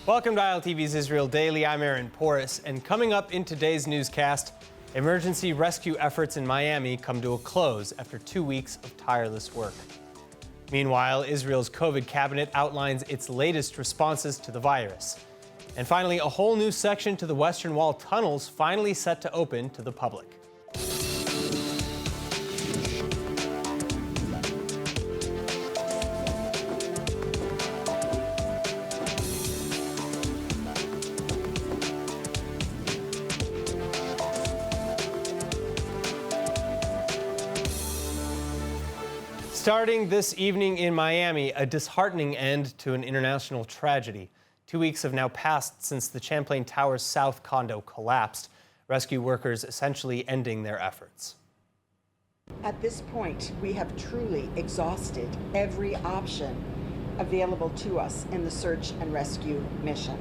Welcome to ILTV's Israel Daily. I'm Aaron Porras, and coming up in today's newscast, emergency rescue efforts in Miami come to a close after 2 weeks of tireless work. Meanwhile, Israel's COVID cabinet outlines its latest responses to the virus. And finally, a whole new section to the Western Wall tunnels finally set to open to the public. Starting this evening in Miami, a disheartening end to an international tragedy. 2 weeks have now passed since the Champlain Towers South condo collapsed, rescue workers essentially ending their efforts. At this point, we have truly exhausted every option available to us in the search and rescue mission.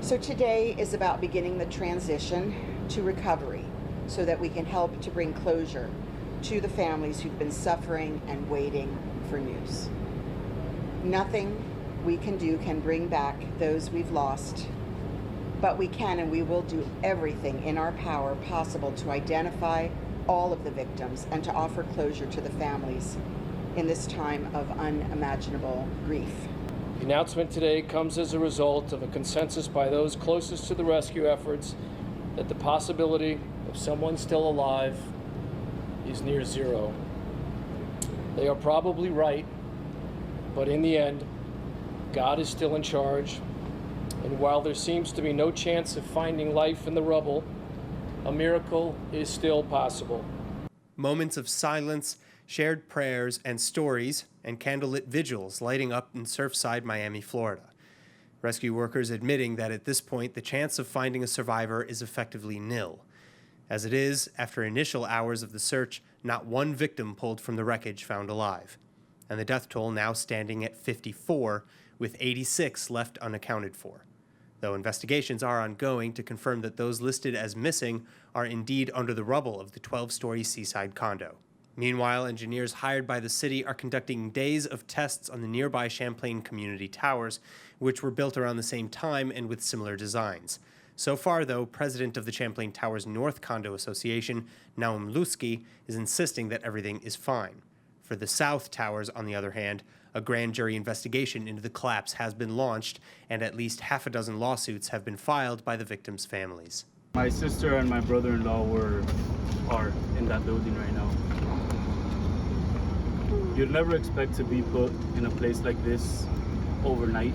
So today is about beginning the transition to recovery so that we can help to bring closure to the families who've been suffering and waiting for news. Nothing we can do can bring back those we've lost, but we can and we will do everything in our power possible to identify all of the victims and to offer closure to the families in this time of unimaginable grief. The announcement today comes as a result of a consensus by those closest to the rescue efforts that the possibility of someone still alive is near zero. They are probably right, but in the end, God is still in charge, and while there seems to be no chance of finding life in the rubble, a miracle is still possible. Moments of silence, shared prayers and stories, and candlelit vigils lighting up in Surfside, Miami, Florida. Rescue workers admitting that at this point, the chance of finding a survivor is effectively nil. As it is, after initial hours of the search, not one victim pulled from the wreckage found alive. And the death toll now standing at 54, with 86 left unaccounted for. Though investigations are ongoing to confirm that those listed as missing are indeed under the rubble of the 12-story seaside condo. Meanwhile, engineers hired by the city are conducting days of tests on the nearby Champlain community towers, which were built around the same time and with similar designs. So far, though, president of the Champlain Towers North Condo Association, Naum Lusky, is insisting that everything is fine. For the South Towers, on the other hand, a grand jury investigation into the collapse has been launched, and at least half a dozen lawsuits have been filed by the victims' families. My sister and my brother-in-law are in that building right now. You'd never expect to be put in a place like this overnight.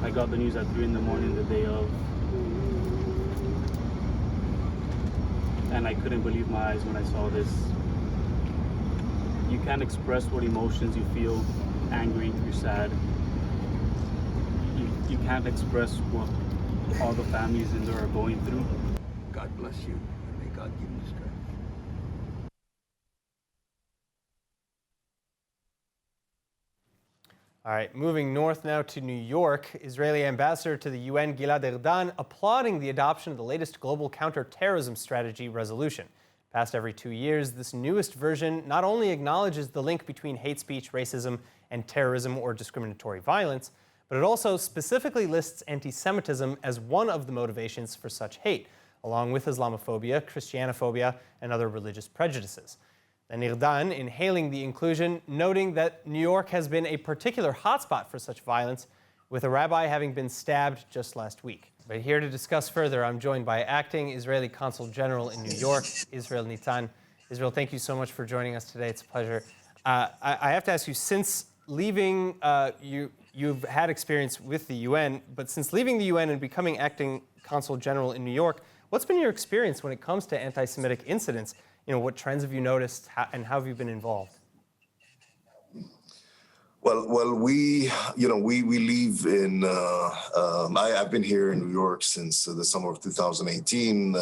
I got the news at 3 in the morning the day of. And I couldn't believe my eyes when I saw this. You can't express what emotions you feel. Angry, you're sad. You can't express what all the families in there are going through. God bless you, and may God give you strength. All right, moving north now to New York, Israeli ambassador to the UN Gilad Erdan applauding the adoption of the latest global counterterrorism strategy resolution. Passed every 2 years, this newest version not only acknowledges the link between hate speech, racism, and terrorism or discriminatory violence, but it also specifically lists anti-Semitism as one of the motivations for such hate, along with Islamophobia, Christianophobia, and other religious prejudices. And Erdan, in hailing the inclusion, noting that New York has been a particular hotspot for such violence, with a rabbi having been stabbed just last week. But here to discuss further, I'm joined by acting Israeli Consul General in New York, Israel Nitan. Israel, thank you so much for joining us today. It's a pleasure. I have to ask you, since leaving, you've had experience with the UN, but since leaving the UN and becoming acting Consul General in New York, what's been your experience when it comes to anti-Semitic incidents? What trends have you noticed, and how have you been involved? Well, we live in. I've been here in New York since the summer of 2018.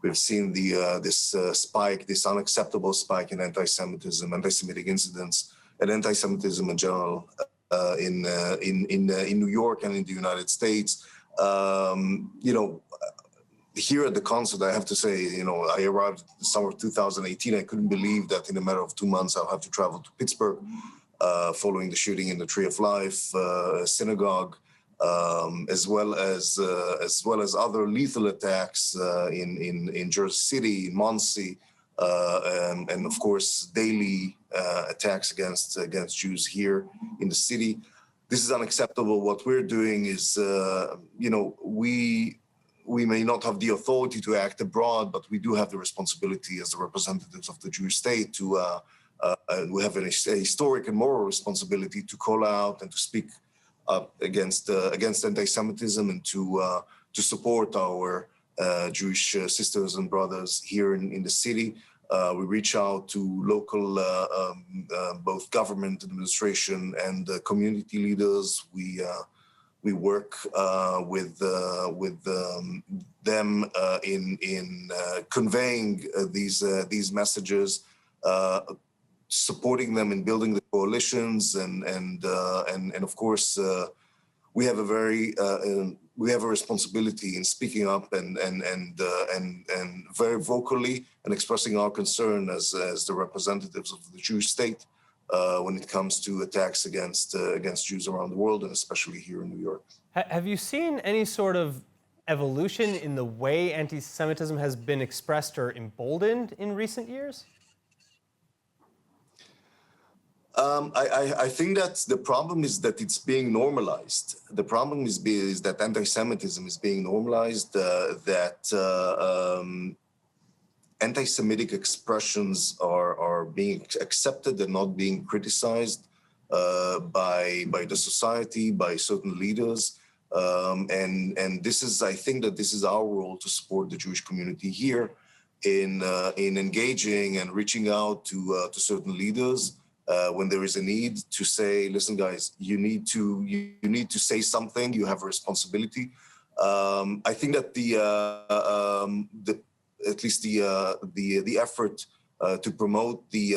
We've seen this spike, this unacceptable spike in anti-Semitism, anti-Semitic incidents, and anti-Semitism in general in New York and in the United States. Here at the consulate, I have to say, I arrived in the summer of 2018. I couldn't believe that in a matter of 2 months, I'll have to travel to Pittsburgh following the shooting in the Tree of Life synagogue, as well as other lethal attacks in Jersey City, in Monsey, and of course daily attacks against Jews here in the city. This is unacceptable. What we're doing is, we may not have the authority to act abroad, but we do have the responsibility as the representatives of the Jewish state to. We have a historic and moral responsibility to call out and to speak up against anti-Semitism and to support our Jewish sisters and brothers here in the city. We reach out to local, both government administration and community leaders. We work with them in conveying these messages, supporting them in building the coalitions, and of course we have a responsibility in speaking up and very vocally and expressing our concern as the representatives of the Jewish state when it comes to attacks against Jews around the world, and especially here in New York. Have you seen any sort of evolution in the way anti-Semitism has been expressed or emboldened in recent years? I think that the problem is that it's being normalized. The problem is that anti-Semitism is being normalized, that anti-Semitic expressions are being accepted and not being criticized by the society, by certain leaders. And this is, I think that this is our role to support the Jewish community here in engaging and reaching out to certain leaders when there is a need to say, listen, guys, you need to say something. You have a responsibility. I think that at least the effort to promote the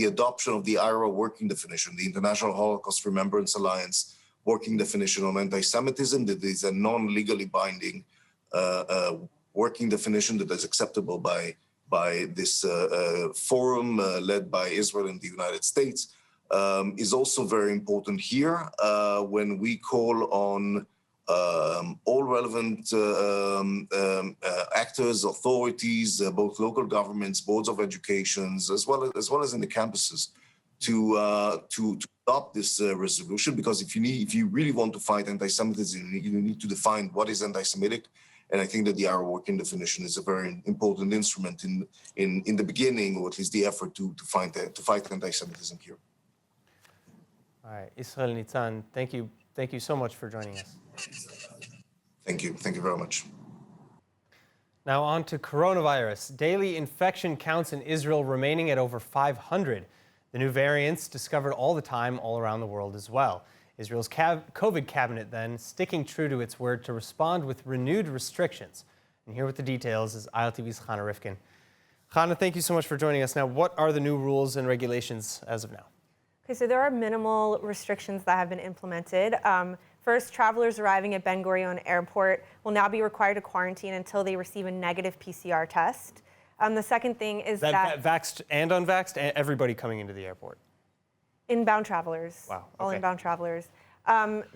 adoption of the IRA working definition, the International Holocaust Remembrance Alliance working definition on anti-Semitism, that is a non-legally binding working definition that is acceptable by this forum led by Israel and the United States, is also very important here when we call on all relevant actors, authorities, both local governments, boards of education, as well as in the campuses, to adopt this resolution. Because if you really want to fight anti-Semitism, you need to define what is anti-Semitic. And I think that the IRA working definition is a very important instrument in the beginning, or at least the effort to fight anti-Semitism here. All right, Israel Nitzan, thank you so much for joining us. Thank you very much. Now on to coronavirus. Daily infection counts in Israel remaining at over 500. The new variants discovered all the time all around the world as well. Israel's COVID cabinet then sticking true to its word to respond with renewed restrictions. And here with the details is ILTV's Chana Rifkin. Chana, thank you so much for joining us. Now, what are the new rules and regulations as of now? Okay, so there are minimal restrictions that have been implemented. First, travelers arriving at Ben Gurion Airport will now be required to quarantine until they receive a negative PCR test. The second thing is that vaxxed and unvaxxed, everybody coming into the airport? Inbound travelers. Wow. Okay. All inbound travelers.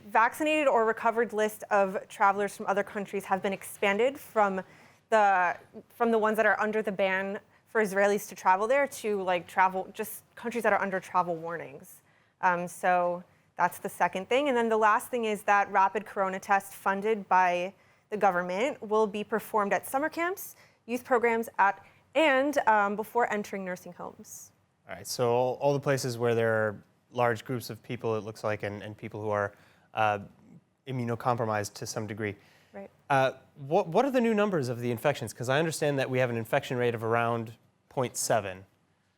Vaccinated or recovered list of travelers from other countries have been expanded from the ones that are under the ban for Israelis to travel there to just countries that are under travel warnings. So that's the second thing. And then the last thing is that rapid corona tests funded by the government will be performed at summer camps, youth programs, and before entering nursing homes. All right, so all the places where there are large groups of people, it looks like, and people who are immunocompromised to some degree. Right. What are the new numbers of the infections? Because I understand that we have an infection rate of around 0.7.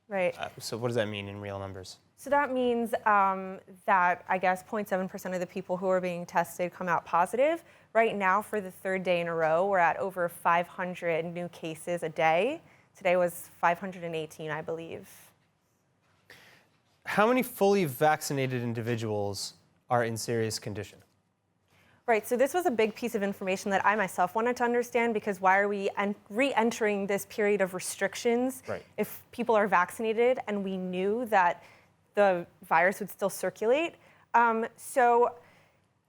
Right. So what does that mean in real numbers? So that means that I guess 0.7% of the people who are being tested come out positive. Right now, for the third day in a row, we're at over 500 new cases a day. Today was 518, I believe. How many fully vaccinated individuals are in serious condition? Right, so this was a big piece of information that I myself wanted to understand, because why are we re-entering this period of restrictions right. if people are vaccinated and we knew that the virus would still circulate. So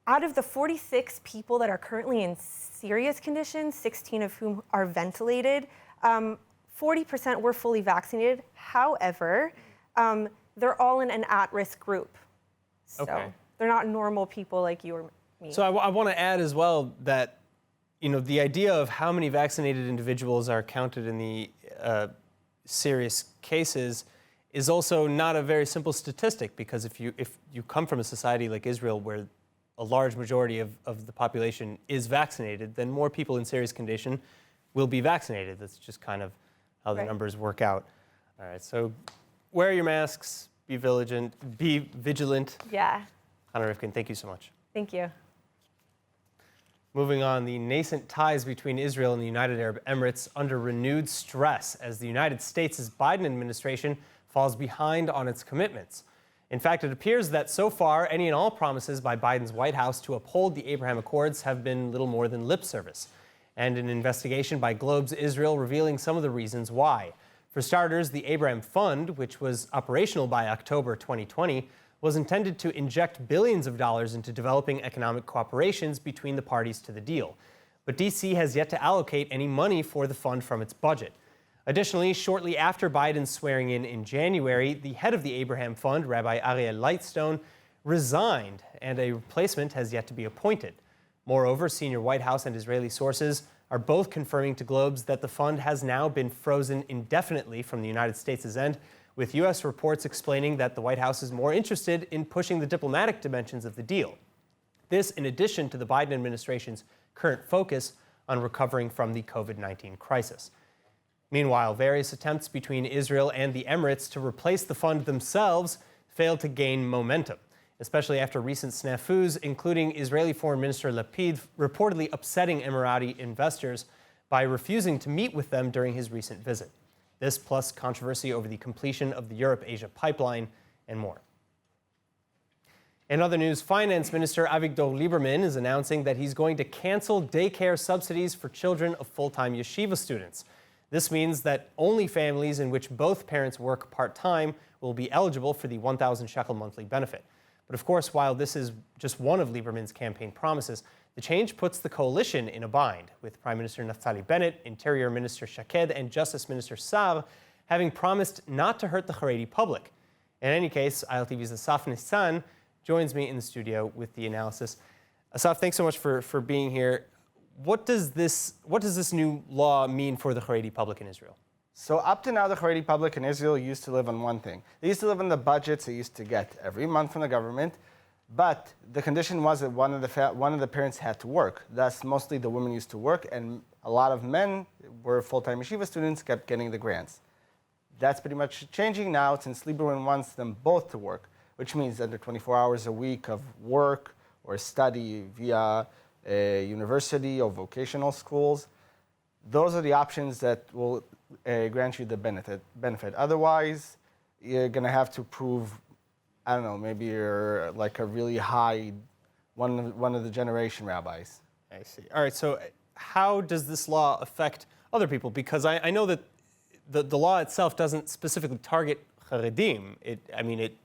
out of the 46 people that are currently in serious conditions, 16 of whom are ventilated, 40% were fully vaccinated. However, they're all in an at-risk group. So they're not normal people like you or me. So I want to add as well that, the idea of how many vaccinated individuals are counted in the serious cases is also not a very simple statistic, because if you come from a society like Israel where a large majority of the population is vaccinated, then more people in serious condition will be vaccinated. That's just kind of how the numbers work out. All right, so wear your masks, be vigilant. Yeah. Hannah Rivkin, thank you so much. Thank you. Moving on, the nascent ties between Israel and the United Arab Emirates under renewed stress as the United States' Biden administration falls behind on its commitments. In fact, it appears that so far, any and all promises by Biden's White House to uphold the Abraham Accords have been little more than lip service. And an investigation by Globe's Israel revealing some of the reasons why. For starters, the Abraham Fund, which was operational by October 2020, was intended to inject billions of dollars into developing economic cooperations between the parties to the deal. But D.C. has yet to allocate any money for the fund from its budget. Additionally, shortly after Biden's swearing in January, the head of the Abraham Fund, Rabbi Ariel Lightstone, resigned, and a replacement has yet to be appointed. Moreover, senior White House and Israeli sources are both confirming to Globes that the fund has now been frozen indefinitely from the United States' end, with U.S. reports explaining that the White House is more interested in pushing the diplomatic dimensions of the deal. This in addition to the Biden administration's current focus on recovering from the COVID-19 crisis. Meanwhile, various attempts between Israel and the Emirates to replace the fund themselves failed to gain momentum, especially after recent snafus, including Israeli Foreign Minister Lapid reportedly upsetting Emirati investors by refusing to meet with them during his recent visit. This plus controversy over the completion of the Europe-Asia pipeline and more. In other news, Finance Minister Avigdor Lieberman is announcing that he's going to cancel daycare subsidies for children of full-time yeshiva students. This means that only families in which both parents work part-time will be eligible for the 1,000 shekel monthly benefit. But of course, while this is just one of Lieberman's campaign promises, the change puts the coalition in a bind, with Prime Minister Naftali Bennett, Interior Minister Shaked, and Justice Minister Sar having promised not to hurt the Haredi public. In any case, ILTV's Asaf Nissan joins me in the studio with the analysis. Asaf, thanks so much for being here. What does this new law mean for the Haredi public in Israel? So up to now, the Haredi public in Israel used to live on one thing. They used to live on the budgets they used to get every month from the government, but the condition was that one of the parents had to work. Thus, mostly the women used to work, and a lot of men were full-time yeshiva students, kept getting the grants. That's pretty much changing now, since Lieberman wants them both to work, which means under 24 hours a week of work or study via a university or vocational schools. Those are the options that will grant you the benefit. Otherwise, you're going to have to prove, I don't know, maybe you're like a really high, one of the generation rabbis. I see. All right, so how does this law affect other people? Because I know that the law itself doesn't specifically target Haredim. It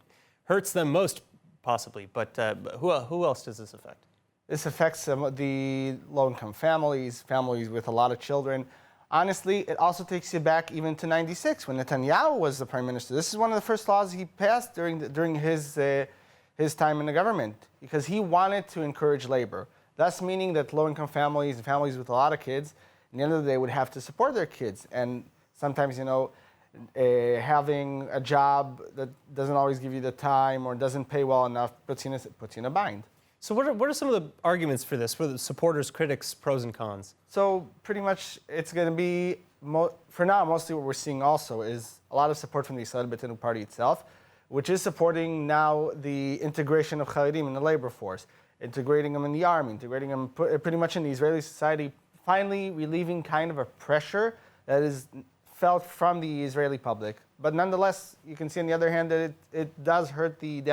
hurts them most, possibly, but who else does this affect? This affects some of the low-income families with a lot of children. Honestly, it also takes you back even to '96 when Netanyahu was the prime minister. This is one of the first laws he passed during his time in the government, because he wanted to encourage labor, thus meaning that low-income families and families with a lot of kids, at the end of the day, would have to support their kids. And sometimes, having a job that doesn't always give you the time or doesn't pay well enough puts you in a bind. So what are some of the arguments for this, for the supporters, critics, pros and cons? So pretty much it's going to be, for now, mostly what we're seeing also is a lot of support from the Israel Beitenu party itself, which is supporting now the integration of Haredim in the labor force, integrating them in the army, integrating them pretty much in the Israeli society, finally relieving kind of a pressure that is felt from the Israeli public. But nonetheless, you can see on the other hand that it does hurt the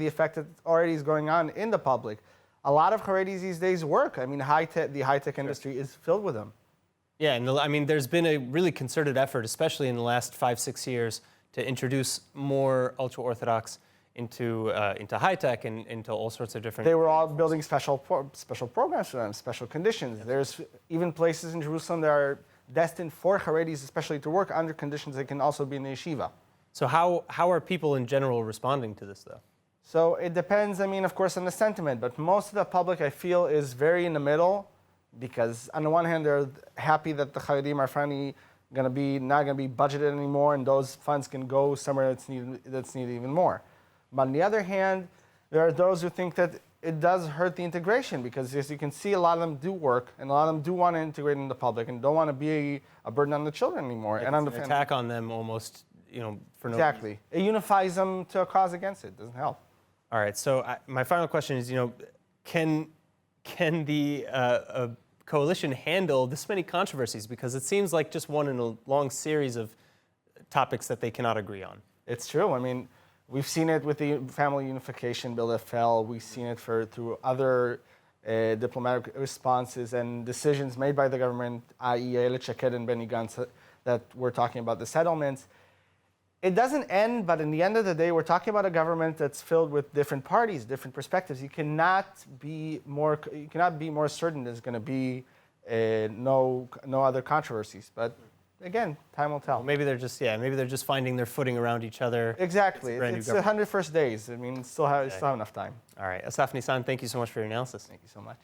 effect that already is going on in the public. A lot of Haredis these days work. The high-tech industry is filled with them. Yeah, and there's been a really concerted effort, especially in the last 5-6 years, to introduce more ultra-Orthodox into high-tech and into all sorts of different... They were all building special programs for them, special conditions. There's even places in Jerusalem that are destined for Haredis, especially to work under conditions they can also be in the yeshiva. So how are people in general responding to this, though? So it depends, of course, on the sentiment, but most of the public, I feel, is very in the middle, because on the one hand, they're happy that the Haredim are finally not going to be budgeted anymore, and those funds can go somewhere that's needed even more. But on the other hand, there are those who think that it does hurt the integration, because as you can see, a lot of them do work, and a lot of them do want to integrate in the public, and don't want to be a burden on the children anymore. It's an attack on them almost, for no Exactly. reason. It unifies them to a cause against it. It doesn't help. All right, so my final question is, can the coalition handle this many controversies? Because it seems like just one in a long series of topics that they cannot agree on. It's true. We've seen it with the family unification bill that fell. We've seen it through other diplomatic responses and decisions made by the government, i.e. Ayelet Shaked and Benny Gantz, that we're talking about the settlements. It doesn't end, but in the end of the day, we're talking about a government that's filled with different parties, different perspectives. You cannot be more certain there's going to be no other controversies. But again, time will tell. Maybe they're just finding their footing around each other. Exactly. It's the 101st days. Still have enough time. All right, Asaf Nissan, thank you so much for your analysis. Thank you so much.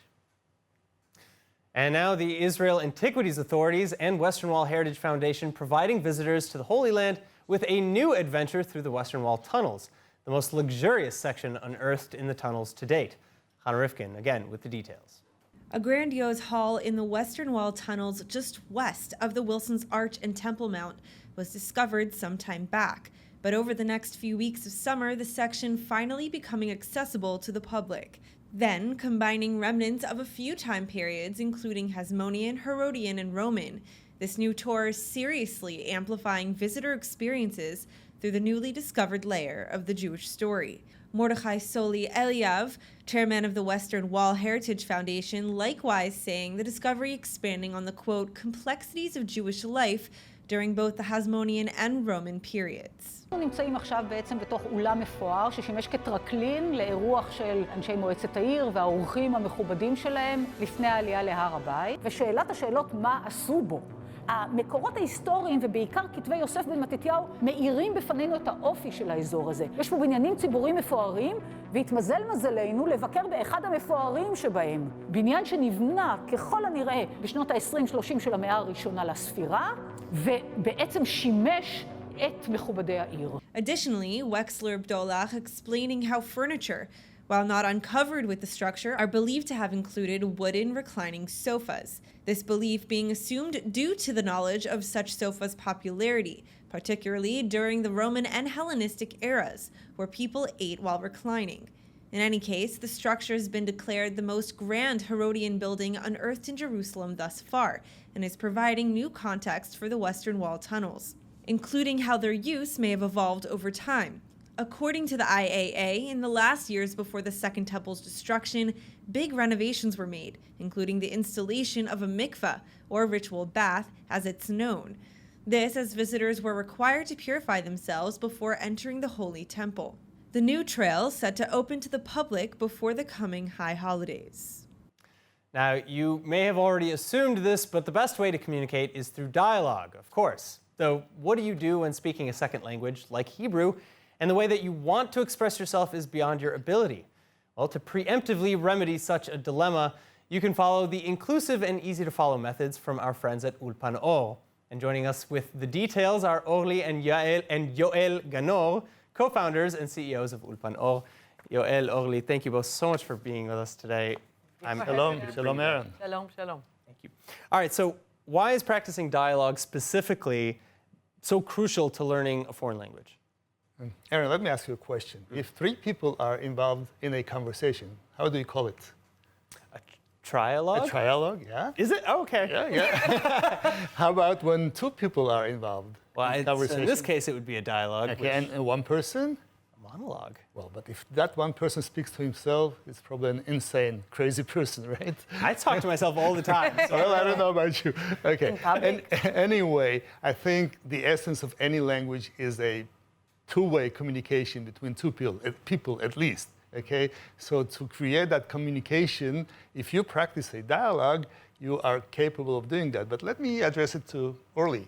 And now the Israel Antiquities Authorities and Western Wall Heritage Foundation providing visitors to the Holy Land with a new adventure through the Western Wall tunnels, the most luxurious section unearthed in the tunnels to date. Hannah Rifkin, again, with the details. A grandiose hall in the Western Wall tunnels just west of the Wilson's Arch and Temple Mount was discovered some time back. But over the next few weeks of summer, the section finally becoming accessible to the public. Then, combining remnants of a few time periods, including Hasmonean, Herodian, and Roman, this new tour is seriously amplifying visitor experiences through the newly discovered layer of the Jewish story. Mordechai Soli Eliav, chairman of the Western Wall Heritage Foundation, likewise saying the discovery expanding on the, quote, complexities of Jewish life during both the Hasmonean and Roman periods. אנחנו נמצאים עכשיו בעצם בתוך אולם מפואר ששימש כטרקלין לאירוח של אנשי מועצת העיר והאורחים המכובדים שלהם לפני העלייה להר הבית. ושאלת השאלות מה עשו בו. המקורות ההיסטוריים ובעיקר כתבי יוסף בן מתתיהו מאירים בפנינו את האופי של האזור הזה. יש פה בניינים ציבוריים מפוארים, והתמזל מזלנו לבקר באחד המפוארים שבהם. בניין שנבנה ככל הנראה בשנות ה-20-30 של המאה הראשונה לספירה, ובעצם שימש את מכובדי העיר. Additionally, Wexler Bdolach explaining how furniture, while not uncovered with the structure, are believed to have included wooden reclining sofas. This belief being assumed due to the knowledge of such sofas' popularity, particularly during the Roman and Hellenistic eras, where people ate while reclining. In any case, the structure has been declared the most grand Herodian building unearthed in Jerusalem thus far, and is providing new context for the Western Wall tunnels, including how their use may have evolved over time. According to the IAA, in the last years before the Second Temple's destruction, big renovations were made, including the installation of a mikveh, or ritual bath, as it's known. This as visitors were required to purify themselves before entering the Holy Temple. The new trail set to open to the public before the coming high holidays. Now, you may have already assumed this, but the best way to communicate is through dialogue, of course. So what do you do when speaking a second language, like Hebrew, and the way that you want to express yourself is beyond your ability? Well, to preemptively remedy such a dilemma, you can follow the inclusive and easy-to-follow methods from our friends at Ulpan Or. And joining us with the details are Orly and Yoel Ganor, co-founders and CEOs of Ulpan Or. Yoel, Orly, thank you both so much for being with us today. Shalom, shalom, Aaron. Shalom, shalom. Thank you. All right, so why is practicing dialogue specifically so crucial to learning a foreign language? Aaron, let me ask you a question. If three people are involved in a conversation, how do you call it? A trialogue? A trialogue, yeah. Is it? Oh, okay. Yeah. How about when two people are involved in conversation? In this case, it would be a dialogue. Okay, and one person? A monologue. Well, but if that one person speaks to himself, it's probably an insane, crazy person, right? I talk to myself all the time. So. Well, I don't know about you. Okay. Anyway, I think the essence of any language is a two-way communication between two people at least. Okay, so to create that communication, if you practice a dialogue, you are capable of doing that. But let me address it to Orly.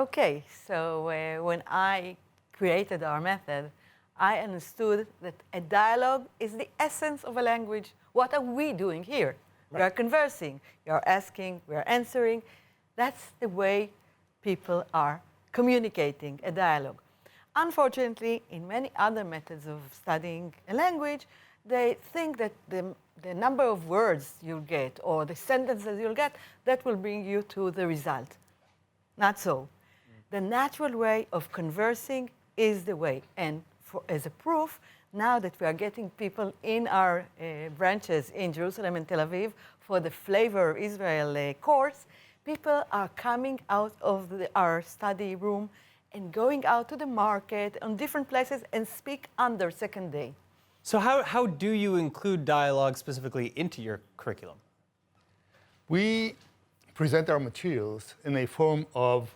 Okay, so when I created our method, I understood that a dialogue is the essence of a language. What are we doing here? Right. We are conversing, we are asking, we are answering. That's the way people are communicating a dialogue. Unfortunately, in many other methods of studying a language, they think that the number of words you'll get or the sentences you'll get, that will bring you to the result. Not so. The natural way of conversing is the way. And as a proof, now that we are getting people in our branches in Jerusalem and Tel Aviv for the Flavor of Israel course, people are coming out of our study room and going out to the market on different places and speak on their second day. So how do you include dialogue specifically into your curriculum? We present our materials in a form of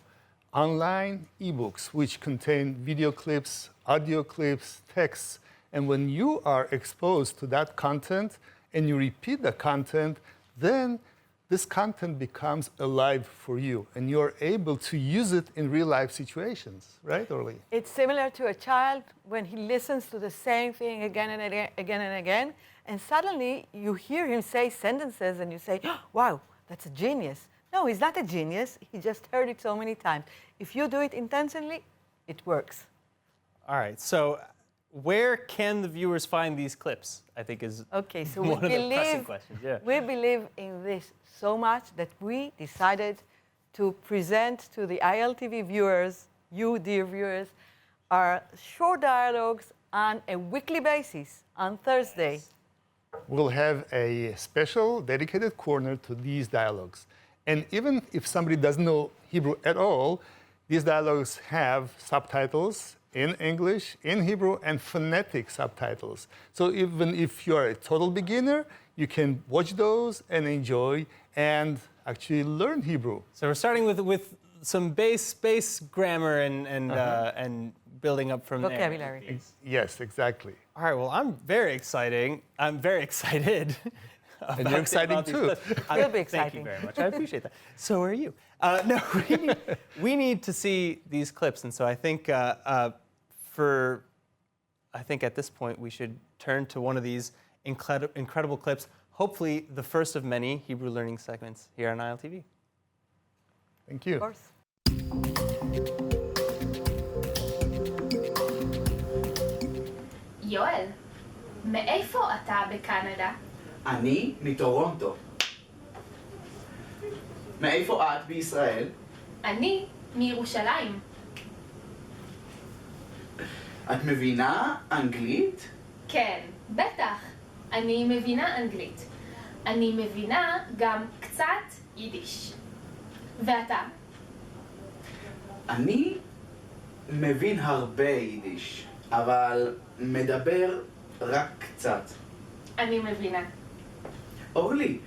online ebooks, which contain video clips, audio clips, texts. And when you are exposed to that content and you repeat the content, then this content becomes alive for you, and you're able to use it in real-life situations, right, Orly? It's similar to a child when he listens to the same thing again and again, and suddenly you hear him say sentences and you say, oh, wow, that's a genius. No, he's not a genius. He just heard it so many times. If you do it intentionally, it works. All right, so where can the viewers find these clips? I think is okay, so one of the pressing questions. Yeah. We believe in this so much that we decided to present to the ILTV viewers, you dear viewers, our short dialogues on a weekly basis on Thursday. Yes. We'll have a special dedicated corner to these dialogues. And even if somebody doesn't know Hebrew at all, these dialogues have subtitles in English, in Hebrew, and phonetic subtitles. So even if you're a total beginner, you can watch those and enjoy and actually learn Hebrew. So we're starting with some base grammar and building up from vocabulary. There. Yes, exactly. All right, well, I'm very excited. And you're excited too. You'll be exciting. Thank you very much. I appreciate that. So are you. No, we need to see these clips, and so I think I think at this point we should turn to one of these incredible clips. Hopefully, the first of many Hebrew learning segments here on ILTV. Thank you. Of course. יואל, מאיפה אתה בקנדה? אני מטורונטו. מאיפה את בישראל? אני מירושלים. את מבינה אנגלית? כן, בטח. אני מבינה אנגלית. אני מבינה גם קצת יידיש. ואתה? אני מבין הרבה יידיש, אבל מדבר רק קצת. אני מבינה. אורלי,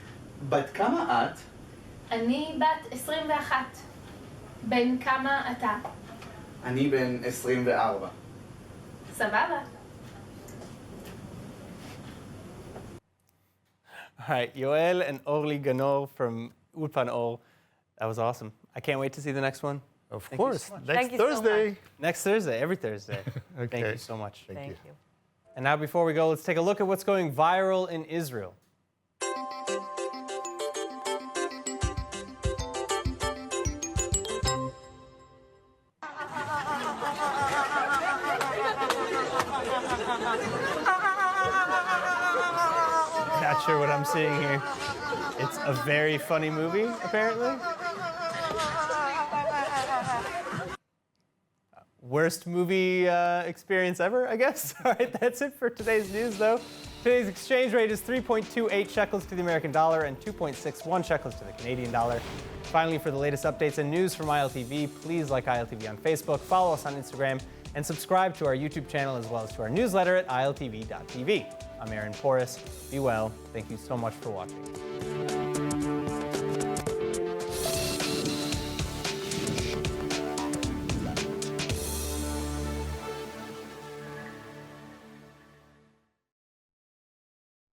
בת כמה את? אני בת 21. בן כמה אתה? אני בן 24. סבבה. All right, Yoel and Orly Ganor from Ulpan Or. That was awesome. I can't wait to see the next one. Of course. So Next Thursday. Next Thursday, every Thursday. Okay. Thank you so much. Thank you. And now before we go, let's take a look at what's going viral in Israel. Not sure what I'm seeing here. It's a very funny movie, apparently. Worst movie experience ever, I guess. All right, that's it for today's news, though. Today's exchange rate is 3.28 shekels to the American dollar and 2.61 shekels to the Canadian dollar. Finally, for the latest updates and news from ILTV, please like ILTV on Facebook, follow us on Instagram, and subscribe to our YouTube channel as well as to our newsletter at iltv.tv. I'm Aaron Porras. Be well. Thank you so much for watching.